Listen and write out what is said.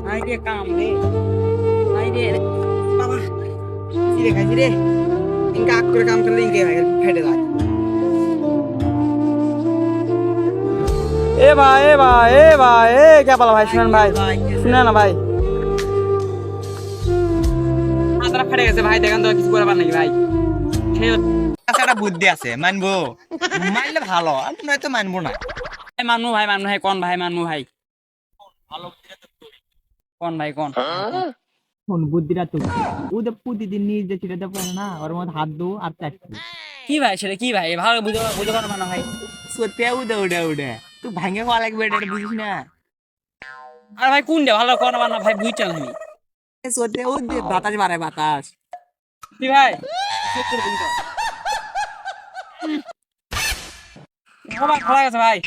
I রে কাম রে I রে বাবা চিড়ে খাইছি রে ইনকা আগ করে কাম করলে ইনকে ফেটে যায় क्या बोला भाई सुनन भाई सुना ना भाई মাথাটা ফেটে গেছে ভাই দেখেন তো কিছু করবার নাকি ভাই একটা বুদ্ধি আছে মানবো মানলে ভালো আর নয়তো মানবো না মানবো ভাই কোন ভাই মানবো ভাই কোন ভাই কোন কোন বুদ্ধিটা তো ও তো প্রতিদিন নিজে ছিটাতে পারে না ওর মধ্যে হাত দো আর চাটছি কি ভাই সেটা কি ভাই ভালো বুঝে বুঝে কোন মানো ভাই সত্যি উড়ে উড়ে উড়ে তুই ভাঙে খাওয়া লাগবে এটা বুঝিস না আর ভাই কোন দে ভালো কোন মানো ভাই বুঝছেন আমি সত্যি ও বাতাস মারে বাতাস কি ভাই চেক করে দিন তো ভাই খোলা গেছে ভাই